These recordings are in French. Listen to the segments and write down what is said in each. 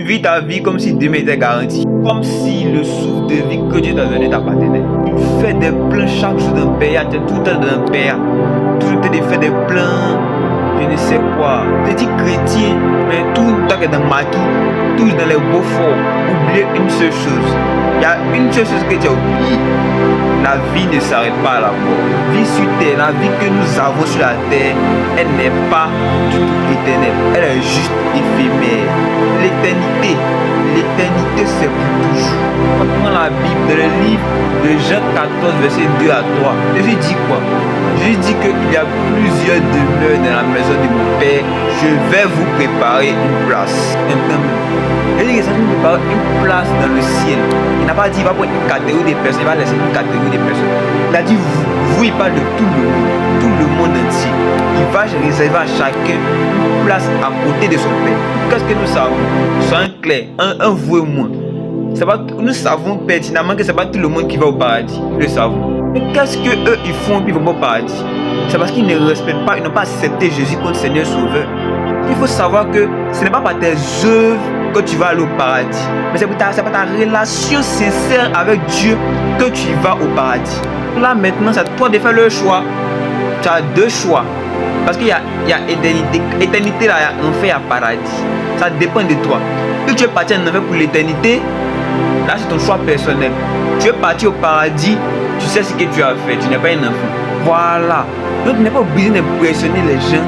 vis ta vie comme si demain était garanti. Comme si le souffle de vie que Dieu t'a donné t'appartenait. Tu fais des plans chaque jour d'un père, tu es tout le temps dans un père. Toujours tu fais des plans, je ne sais quoi. Tu dis chrétien, mais tout le temps que dans le maquis, toujours dans les beaux forts. Oubliez une seule chose. Il y a une seule chose que tu as oublié. La vie ne s'arrête pas à la mort. Vie sur terre, la vie que nous avons sur la terre, elle n'est pas du tout éternelle. Elle est juste éphémère. L'éternité c'est pour toujours. On prend la Bible dans le livre de Jean 14, verset 2 à 3. Jésus dit quoi? Jésus dit qu'il y a plusieurs demeures dans la maison de mon Père. Je vais vous préparer une place. Il dit que ça nous prépare une place dans le ciel. Il n'a pas dit qu'il va prendre une catégorie de personnes, il va laisser une catégorie de personnes. Il a dit vous, il parle de tout le monde entier. Il va réserver à chacun une place à côté de son Père. Qu'est-ce que nous savons? Soyons clairs, un vous et moi. Nous savons pertinemment que ce n'est pas tout le monde qui va au paradis. Nous le savons. Mais qu'est-ce qu'eux ils font puis ils vont au paradis? C'est parce qu'ils ne respectent pas, ils n'ont pas accepté Jésus comme Seigneur Sauveur. Il faut savoir que ce n'est pas par tes œuvres que tu vas aller au paradis. Mais c'est par ta relation sincère avec Dieu que tu vas au paradis. Là maintenant, c'est à toi de faire le choix. Tu as deux choix. Parce qu'il y a éternité. Éternité là, il y a enfer, il y a paradis. Ça dépend de toi. Si tu es parti en enfer pour l'éternité, là c'est ton choix personnel. Tu es parti au paradis, tu sais ce que tu as fait. Tu n'es pas un enfant. Voilà. Donc tu n'es pas obligé d'impressionner les gens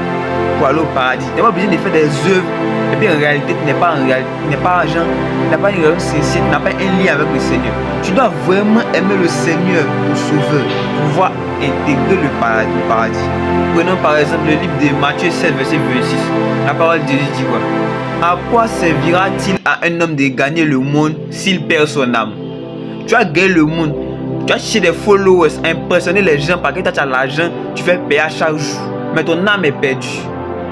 pour aller au paradis. Tu n'es pas obligé de faire des œuvres. Et puis en réalité, tu n'es pas une relation sincère, tu n'as pas un lien avec le Seigneur. Tu dois vraiment aimer le Seigneur, ton Sauveur, pour pouvoir intégrer le paradis. Prenons par exemple le livre de Matthieu 7, verset 26. La parole de Jésus dit quoi? À quoi servira-t-il à un homme de gagner le monde s'il perd son âme? Tu as gagné le monde. Tu as cherché des followers, impressionner les gens parce que tu as l'argent, tu fais payer à chaque jour. Mais ton âme est perdue.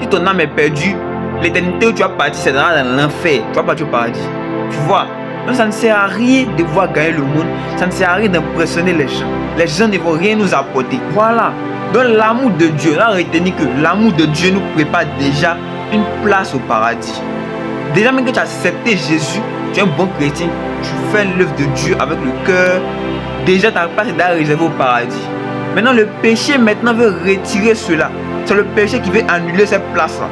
Si ton âme est perdue, l'éternité où tu vas partir, c'est dans l'enfer. Tu vas partir au paradis. Tu vois? Donc ça ne sert à rien de voir gagner le monde. Ça ne sert à rien d'impressionner les gens. Les gens ne vont rien nous apporter. Voilà. Donc l'amour de Dieu, là retenez que l'amour de Dieu nous prépare déjà une place au paradis. Déjà même que tu as accepté Jésus, tu es un bon chrétien, tu fais l'œuvre de Dieu avec le cœur. Déjà ta place est déjà réservée au paradis. Maintenant le péché maintenant veut retirer cela. C'est le péché qui veut annuler cette place-là.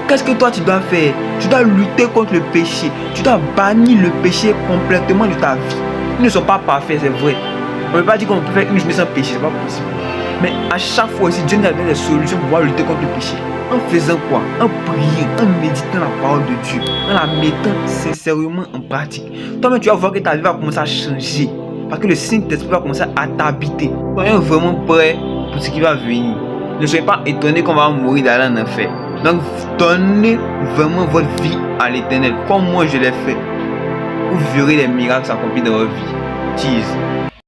Qu'est-ce que toi tu dois faire? Tu dois lutter contre le péché. Tu dois bannir le péché complètement de ta vie. Ils ne sont pas parfaits, c'est vrai. On ne peut pas dire qu'on peut faire une journée sans péché, c'est pas possible. Mais à chaque fois aussi, Dieu nous a donné des solutions pour pouvoir lutter contre le péché. En faisant quoi? En priant, en méditant la parole de Dieu, en la mettant sincèrement en pratique. Toi-même, tu vas voir que ta vie va commencer à changer. Parce que le Saint-Esprit va commencer à t'habiter. Soyons vraiment prêts pour ce qui va venir. Ne soyez pas étonnés qu'on va mourir d'aller en enfer. Donc, donnez vraiment votre vie à l'Éternel, comme moi je l'ai fait. Vous verrez les miracles s'accomplir dans votre vie. Cheese.